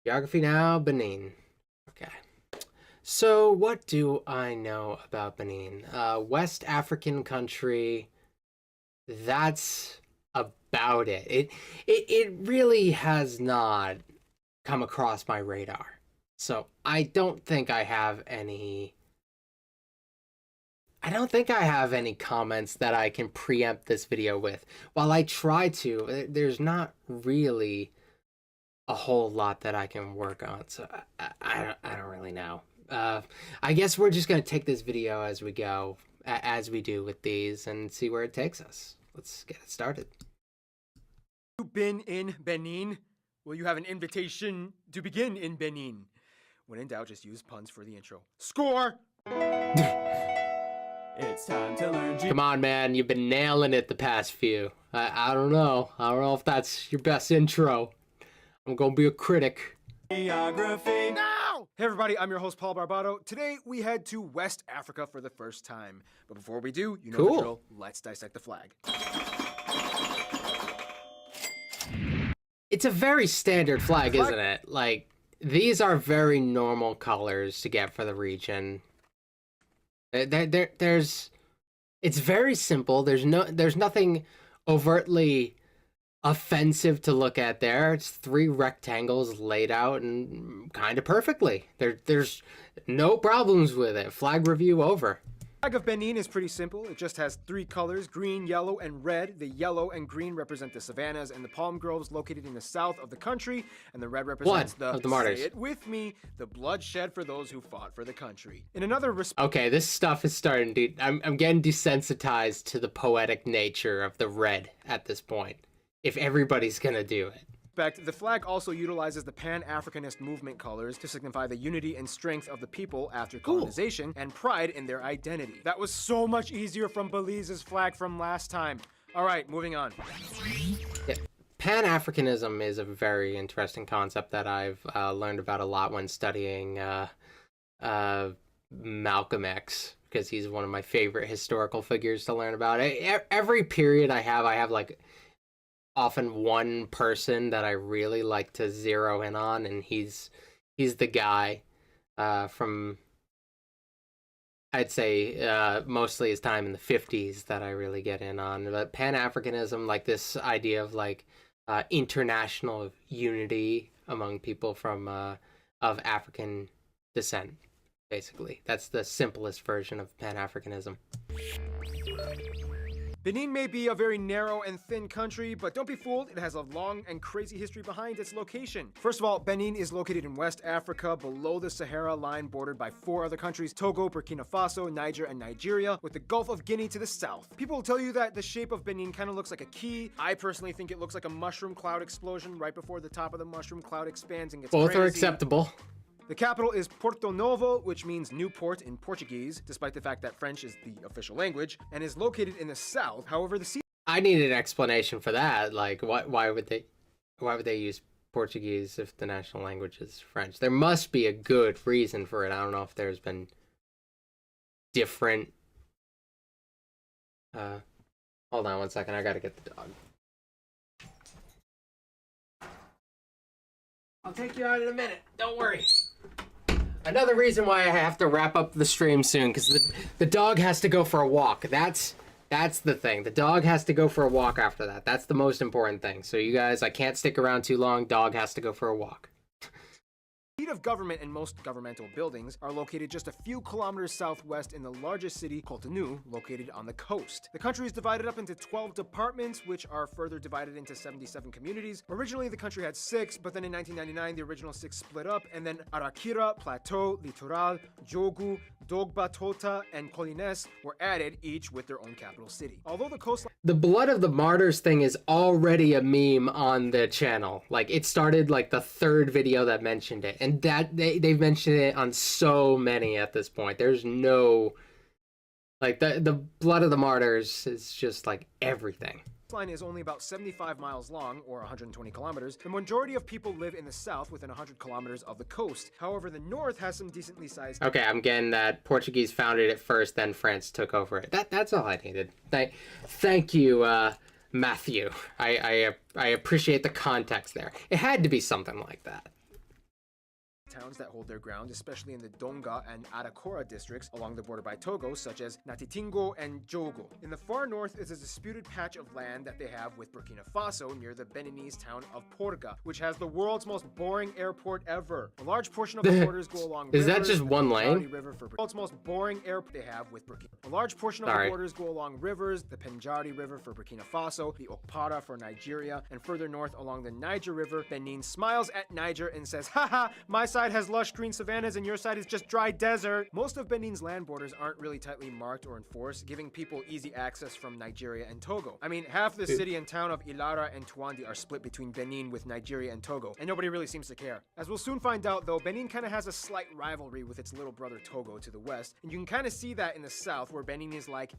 Geography now, Benin. Okay. So, what do I know about Benin? West African country. That's about it. It really has not come across my radar. So, I don't think I have any comments that I can preempt this video with. While I try to, there's not really a whole lot that I can work on. So I don't really know. I guess we're just gonna take this video as we go, as we do with these, and see where it takes us. Let's get it started. You been in Benin? Well, you have an invitation to begin in Benin. When in doubt, just use puns for the intro. Score! It's time to learn Come on, man. You've been nailing it the past few. I don't know. I don't know if that's your best intro. I'm gonna be a critic. geography. Now! Hey everybody, I'm your host Paul Barbato. Today we head to West Africa for the first time. But before we do, you know Cool. the drill. Let's dissect the flag. It's a very standard flag, isn't it? Like, these are very normal colors to get for the region. There's it's very simple. There's nothing overtly offensive to look at there. It's three rectangles laid out and kind of perfectly. There's no problems with it. Flag review over. The flag of Benin is pretty simple. It just has three colors, green, yellow, and red. The yellow and green represent the savannas and the palm groves located in the south of the country, and the red represents Of the martyrs. say it with me, the bloodshed for those who fought for the country. In another respect, Okay, this stuff is starting to... I'm getting desensitized to the poetic nature of the red at this point. If everybody's gonna do it. the flag also utilizes the Pan-Africanist movement colors to signify the unity and strength of the people after colonization and pride in their identity. That was so much easier from Belize's flag from last time. All right, moving on. Yeah. Pan-Africanism is a very interesting concept that I've learned about a lot when studying Malcolm X, because he's one of my favorite historical figures to learn about. Every period I have like often one person that I really like to zero in on, and he's the guy from, I'd say, mostly his time in the 50s that I really get in on. But Pan-Africanism, like this idea of like international unity among people from of African descent, basically. That's the simplest version of Pan-Africanism. Benin may be a very narrow and thin country, but don't be fooled, it has a long and crazy history behind its location. First of all, Benin is located in West Africa, below the Sahara line, bordered by four other countries: Togo, Burkina Faso, Niger, and Nigeria, with the Gulf of Guinea to the south. People will tell you that the shape of Benin kind of looks like a key. I personally think it looks like a mushroom cloud explosion right before the top of the mushroom cloud expands and gets Both crazy. are acceptable. The capital is Porto Novo, which means new port in Portuguese, despite the fact that French is the official language, and is located in the south. However, the sea I need an explanation for that. Like, why would they use Portuguese if the national language is French? There must be a good reason for it. I don't know if there's been different. Hold on one second. I gotta get the dog. I'll take you out in a minute. Don't worry. Another reason why I have to wrap up the stream soon, because the dog has to go for a walk. That's the thing. The dog has to go for a walk after that. That's the most important thing. So you guys, I can't stick around too long. Dog has to go for a walk. seat of government and most governmental buildings are located just a few kilometers southwest in the largest city, Cotonou, located on the coast. The country is divided up into 12 departments, which are further divided into 77 communities. Originally, the country had 6, but then in 1999, the original 6 split up, and then Arakira, Plateau, Littoral, Djougou, Dogbatota, and Colines were added, each with their own capital city. Although the coastline... The Blood of the Martyrs thing is already a meme on the channel. Like, it started like the 3rd video that mentioned it. And that they've mentioned it on so many at this point. There's no... Like, the Blood of the Martyrs is just like everything. Line is only about 75 miles long, or 120 kilometers. The majority of people live in the south within 100 kilometers of the coast. However, the north has some decently sized... Okay, I'm getting that Portuguese founded it first, then France took over it. That's all I needed. Thank you, Matthew. I appreciate the context there. It had to be something like that. towns that hold their ground, especially in the Donga and Arakora districts along the border by Togo, such as Natitingo and Jogo. In the far north is a disputed patch of land that they have with Burkina Faso near the Beninese town of Porga, which has the world's most boring airport ever. A large portion of the borders go along Is rivers. that just one lane? River for world's most boring airport they have with Burkina. A large portion of the borders go along rivers, the Penjari River for Burkina Faso, the Okpara for Nigeria, and further north along the Niger River. Benin smiles at Niger and says, haha, my side has lush green savannas and your side is just dry desert. Most of Benin's land borders aren't really tightly marked or enforced, giving people easy access from Nigeria and Togo. I mean, half the city and town of Ilara and Tuandi are split between Benin with Nigeria and Togo, and nobody really seems to care. As we'll soon find out though, Benin kind of has a slight rivalry with its little brother Togo to the west, and you can kind of see that in the south where Benin is like,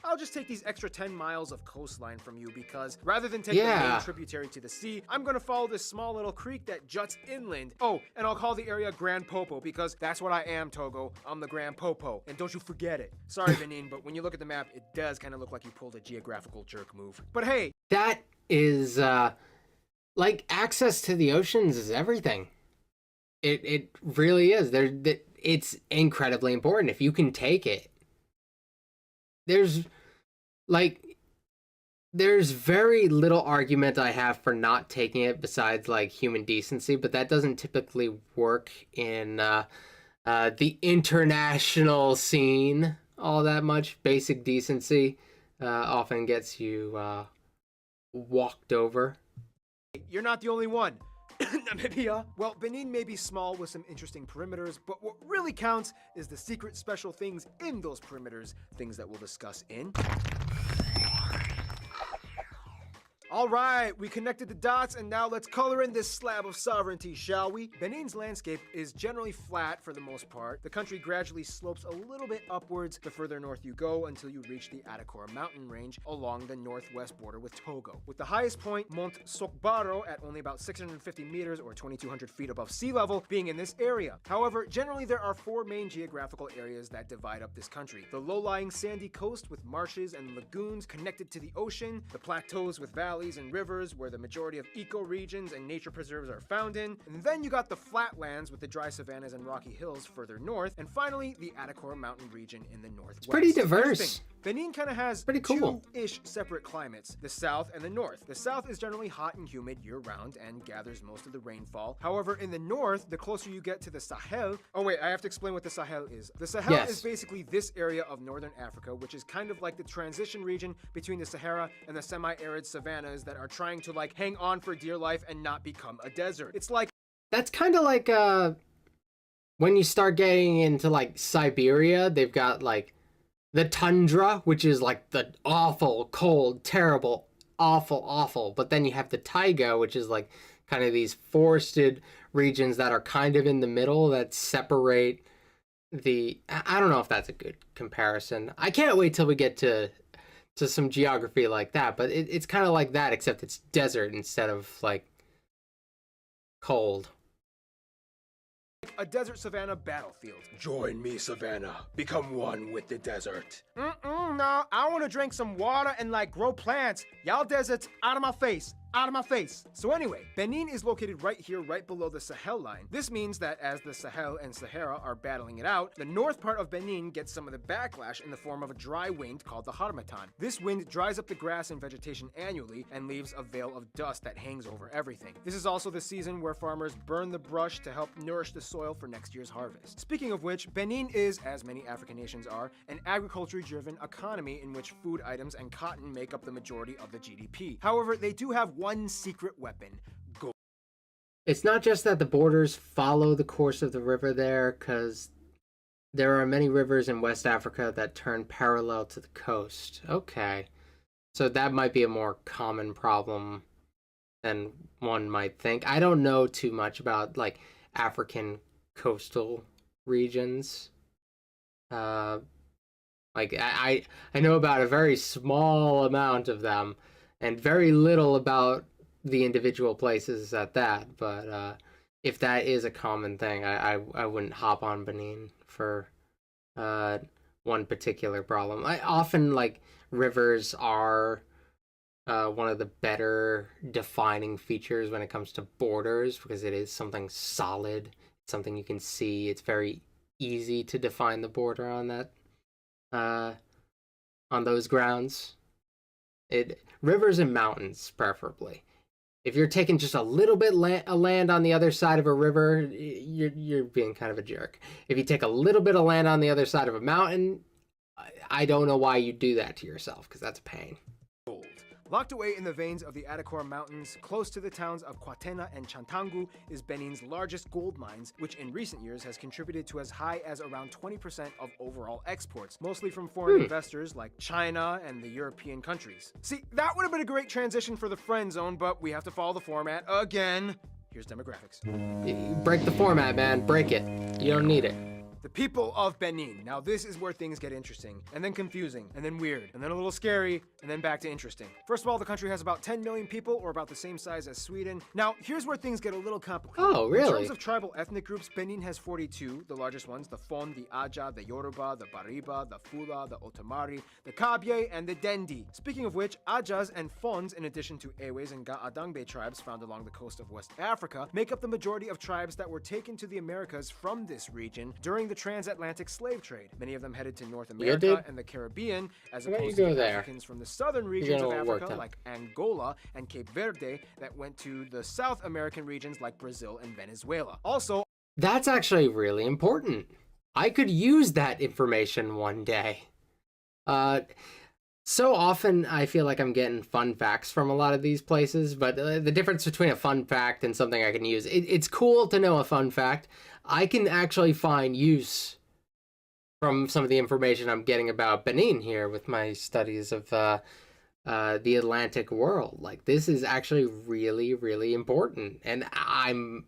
I'll just take these extra 10 miles of coastline from you because rather than take the main tributary to the sea, I'm gonna follow this small little creek that juts inland. Oh, and I'll call the area Grand Popo because that's what I am, Togo. I'm the Grand Popo, and don't you forget it. Sorry, Benin, but when you look at the map, it does kind of look like you pulled a geographical jerk move. But hey, that is like access to the oceans is everything. It really is. It's incredibly important if you can take it. There's very little argument I have for not taking it besides like human decency, but that doesn't typically work in the international scene all that much. Basic decency often gets you walked over. You're not the only one. Namibia. Well, Benin may be small with some interesting perimeters, but what really counts is the secret special things in those perimeters, things that we'll discuss in... Alright, we connected the dots and now let's color in this slab of sovereignty, shall we? Benin's landscape is generally flat for the most part. The country gradually slopes a little bit upwards the further north you go until you reach the Atakora mountain range along the northwest border with Togo. With the highest point, Mont Sokbaro, at only about 650 meters or 2,200 feet above sea level, being in this area. However, generally there are four main geographical areas that divide up this country. The low-lying sandy coast with marshes and lagoons connected to the ocean, the plateaus with valleys and rivers where the majority of ecoregions and nature preserves are found in, and then you got the flatlands with the dry savannas and rocky hills further north, and finally the Atakora mountain region in the northwest. It's pretty diverse. Benin kind of has two-ish separate climates, the south and the north. The south is generally hot and humid year-round and gathers most of the rainfall. However, in the north, the closer you get to the Sahel... Oh wait, I have to explain what the Sahel is. The Sahel is basically this area of northern Africa, which is kind of like the transition region between the Sahara and the semi-arid savannas that are trying to like hang on for dear life and not become a desert. It's like... That's kind of like when you start getting into like Siberia, they've got like the tundra, which is like the awful, cold, terrible, awful. But then you have the taiga, which is like kind of these forested regions that are kind of in the middle that separate the... I don't know if that's a good comparison. I can't wait till we get to some geography like that, but it's kind of like that, except it's desert instead of like cold. A desert savanna battlefield. Join me, Savannah. Become one with the desert. No, I want to drink some water and like grow plants. Y'all deserts, out of my face. Out of my face. So anyway, Benin is located right here, right below the Sahel line. This means that as the Sahel and Sahara are battling it out, the north part of Benin gets some of the backlash in the form of a dry wind called the harmattan. This wind dries up the grass and vegetation annually and leaves a veil of dust that hangs over everything. This is also the season where farmers burn the brush to help nourish the soil for next year's harvest. Speaking of which, Benin is, as many African nations are, an agriculture-driven economy in which food items and cotton make up the majority of the GDP. However, they do have one secret weapon: gold. It's not just that the borders follow the course of the river there, because there are many rivers in West Africa that turn parallel to the coast. Okay. So that might be a more common problem than one might think. I don't know too much about, like, African coastal regions. I know about a very small amount of them, and very little about the individual places at that. But if that is a common thing, I wouldn't hop on Benin for one particular problem. I often, like, rivers are one of the better defining features when it comes to borders, because it is something solid. something you can see. It's very easy to define the border on that, on those grounds. Rivers and mountains, preferably. If you're taking just a little bit of land on the other side of a river, you're being kind of a jerk. If you take a little bit of land on the other side of a mountain, I don't know why you do that to yourself, because that's a pain. Gold. Locked away in the veins of the Adakor Mountains, close to the towns of Kwatena and Chantangu, is Benin's largest gold mines, which in recent years has contributed to as high as around 20% of overall exports, mostly from foreign investors like China and the European countries. See, that would have been a great transition for the friend zone, but we have to follow the format again. Here's demographics. Break the format, man. Break it. You don't need it. The people of Benin. Now this is where things get interesting, and then confusing, and then weird, and then a little scary, and then back to interesting. First of all, the country has about 10 million people, or about the same size as Sweden. Now, here's where things get a little complicated. Oh, really? In terms of tribal ethnic groups, Benin has 42, the largest ones, the Fon, the Aja, the Yoruba, the Bariba, the Fula, the Otomari, the Kabye, and the Dendi. Speaking of which, Ajas and Fons, in addition to Ewes and Ga-Adangbe tribes found along the coast of West Africa, make up the majority of tribes that were taken to the Americas from this region during the transatlantic slave trade. Many of them headed to North America and the Caribbean, as opposed to the Africans from the southern regions of Africa, like Angola and Cape Verde, that went to the South American regions like Brazil and Venezuela. Also, that's actually really important. I could use that information one day. So often I feel like I'm getting fun facts from a lot of these places, but the difference between a fun fact and something I can use, it's cool to know a fun fact. I can actually find use from some of the information I'm getting about Benin here with my studies of the Atlantic world. Like, this is actually really, really important, and I'm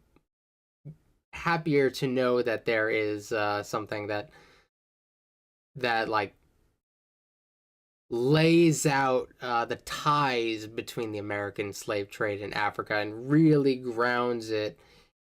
happier to know that there is something that like lays out the ties between the American slave trade and Africa and really grounds it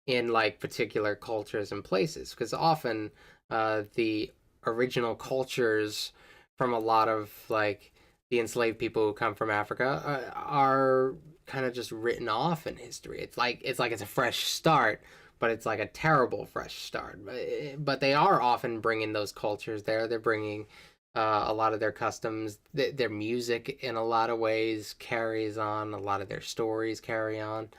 in like particular cultures and places, because often the original cultures from a lot of like the enslaved people who come from Africa are kind of just written off in history. It's like it's a fresh start, but it's like a terrible fresh start. But they are often bringing those cultures there. They're bringing a lot of their customs, their music in a lot of ways carries on. A lot of their stories carry on.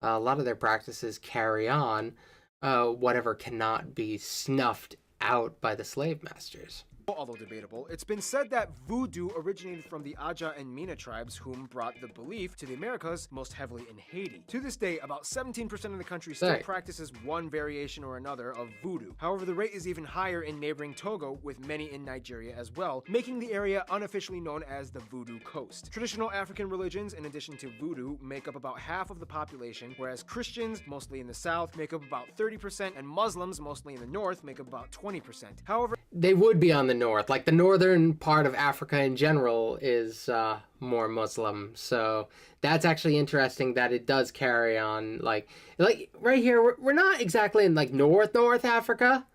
A lot of their practices carry on whatever cannot be snuffed out by the slave masters. Although debatable, it's been said that voodoo originated from the Aja and Mina tribes, whom brought the belief to the Americas most heavily in Haiti. To this day, about 17% of the country still practices one variation or another of voodoo. However, the rate is even higher in neighboring Togo, with many in Nigeria as well, making the area unofficially known as the Voodoo Coast. Traditional African religions, in addition to voodoo, make up about half of the population, whereas Christians, mostly in the south, make up about 30%, and Muslims, mostly in the north, make up about 20%. However, they would be on the north. Like, the northern part of Africa in general is more Muslim. So that's actually interesting that it does carry on. Like right here, we're not exactly in like North Africa,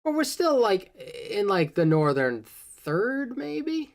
but we're still like in like the northern third, maybe.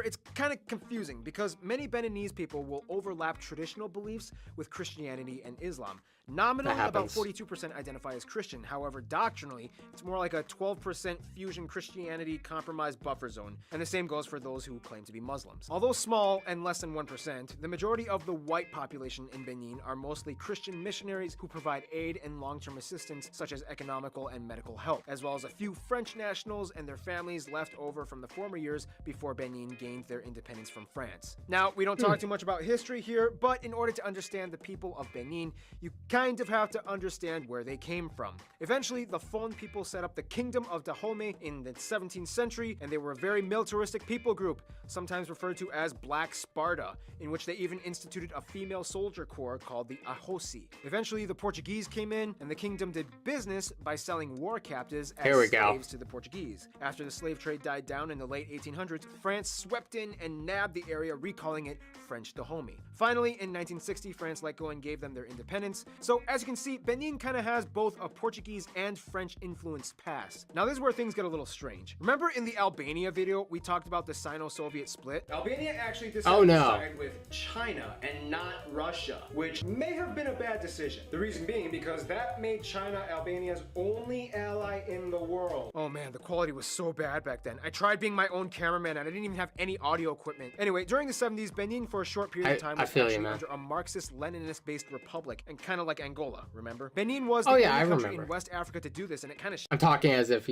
It's kind of confusing because many Beninese people will overlap traditional beliefs with Christianity and Islam. Nominally, about 42% identify as Christian. However, doctrinally, it's more like a 12% fusion Christianity compromise buffer zone, and the same goes for those who claim to be Muslims. Although small and less than 1%, the majority of the white population in Benin are mostly Christian missionaries who provide aid and long-term assistance, such as economical and medical help, as well as a few French nationals and their families left over from the former years before Benin gained their independence from France. Now, we don't talk too much about history here, but in order to understand the people of Benin, you kind of have to understand where they came from. Eventually, the Fon people set up the Kingdom of Dahomey in the 17th century, and they were a very militaristic people group, sometimes referred to as Black Sparta, in which they even instituted a female soldier corps called the Ahosi. Eventually, the Portuguese came in, and the kingdom did business by selling war captives as slaves to the Portuguese. After the slave trade died down in the late 1800s, France swept in and nabbed the area, recalling it French Dahomey. Finally, in 1960, France let go and gave them their independence. So as you can see, Benin kind of has both a Portuguese and French influenced past. Now this is where things get a little strange. Remember in the Albania video, we talked about the Sino-Soviet split? Albania actually decided to side with China and not Russia, which may have been a bad decision. The reason being because that made China Albania's only ally in the world. Oh man, the quality was so bad back then. I tried being my own cameraman and I didn't even have any audio equipment. Anyway, during the 70s, Benin for a short period of time was actually under a Marxist-Leninist-based republic, and kind of like Angola, remember? Benin was the only country in West Africa to do this, and it kind of... I'm talking as if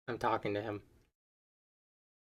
I'm talking to him.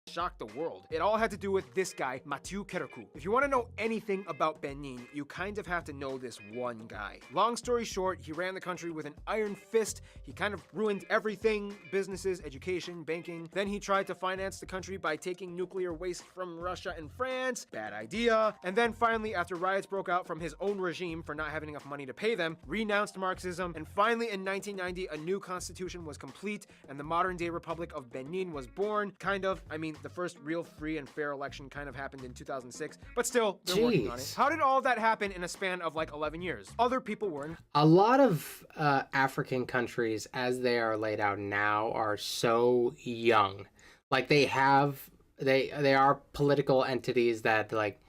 Shocked the world. It all had to do with this guy, Mathieu Kérékou. If you want to know anything about Benin, you kind of have to know this one guy. Long story short, he ran the country with an iron fist. He kind of ruined everything: businesses, education, banking. Then he tried to finance the country by taking nuclear waste from Russia and France. Bad idea. And then finally, after riots broke out from his own regime for not having enough money to pay them, renounced Marxism. And finally, in 1990, a new constitution was complete and the modern-day Republic of Benin was born. Kind of. I mean, the first real free and fair election kind of happened in 2006, but still, they're working on it. How did all of that happen in a span of like 11 years? Other people were. A lot of African countries, as they are laid out now, are so young. Like they are political entities that like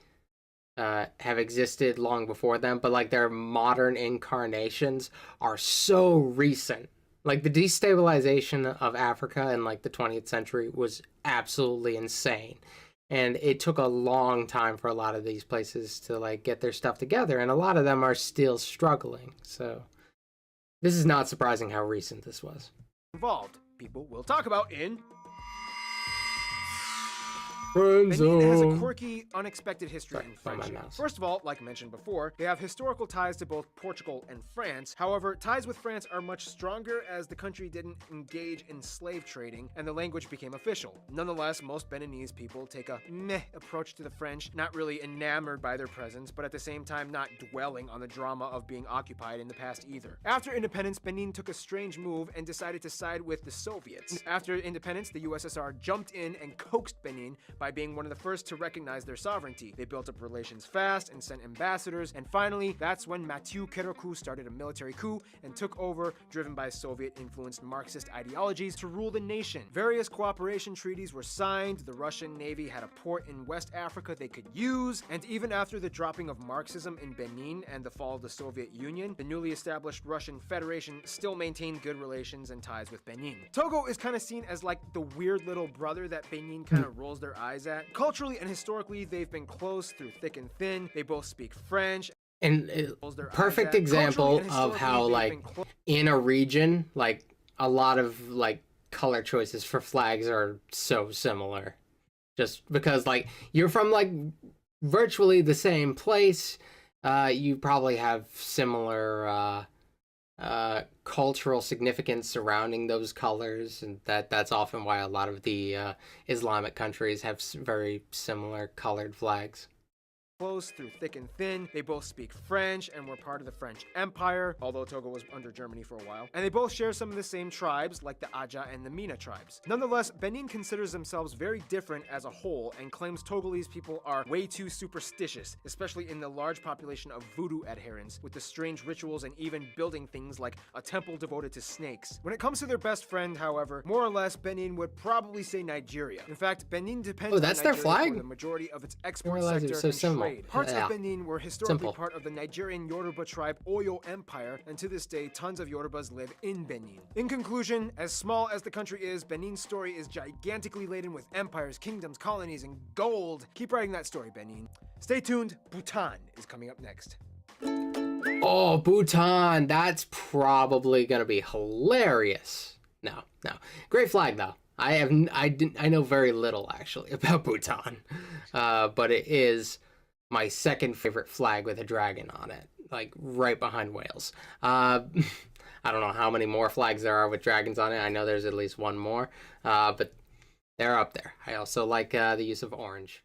have existed long before them, but like their modern incarnations are so recent. Like the destabilization of Africa in like the 20th century was absolutely insane. And it took a long time for a lot of these places to like get their stuff together. And a lot of them are still struggling. So this is not surprising how recent this was. Involved. People will talk about in... Benin has a quirky, unexpected history in friendship. First of all, like mentioned before, they have historical ties to both Portugal and France. However, ties with France are much stronger as the country didn't engage in slave trading and the language became official. Nonetheless, most Beninese people take a meh approach to the French, not really enamored by their presence, but at the same time not dwelling on the drama of being occupied in the past either. After independence, Benin took a strange move and decided to side with the Soviets. After independence, the USSR jumped in and coaxed Benin by being one of the first to recognize their sovereignty. They built up relations fast and sent ambassadors, and finally, that's when Mathieu Kérékou started a military coup and took over, driven by Soviet-influenced Marxist ideologies, to rule the nation. Various cooperation treaties were signed, the Russian Navy had a port in West Africa they could use, and even after the dropping of Marxism in Benin and the fall of the Soviet Union, the newly established Russian Federation still maintained good relations and ties with Benin. Togo is kind of seen as like the weird little brother that Benin kind of rolls their eyes at. Culturally and historically, they've been close through thick and thin. They both speak French. And perfect example of how like in a region, like a lot of like color choices for flags are so similar. Just because like you're from like virtually the same place, you probably have similar cultural significance surrounding those colors, and that's often why a lot of the Islamic countries have very similar colored flags. Close through thick and thin. They both speak French and were part of the French Empire, although Togo was under Germany for a while. And they both share some of the same tribes, like the Aja and the Mina tribes. Nonetheless, Benin considers themselves very different as a whole and claims Togolese people are way too superstitious, especially in the large population of voodoo adherents, with the strange rituals and even building things like a temple devoted to snakes. When it comes to their best friend, however, more or less, Benin would probably say Nigeria. In fact, Benin depends on Nigeria for the majority of its export sector and trade. Parts of Benin were historically part of the Nigerian Yoruba tribe Oyo Empire, and to this day, tons of Yorubas live in Benin. In conclusion, as small as the country is, Benin's story is gigantically laden with empires, kingdoms, colonies, and gold. Keep writing that story, Benin. Stay tuned, Bhutan is coming up next. Oh, Bhutan, that's probably gonna be hilarious. No. Great flag, though. I know very little, actually, about Bhutan, but it is my second favorite flag with a dragon on it, like right behind Wales. I don't know how many more flags there are with dragons on it. I know there's at least one more, but they're up there. I also like the use of orange.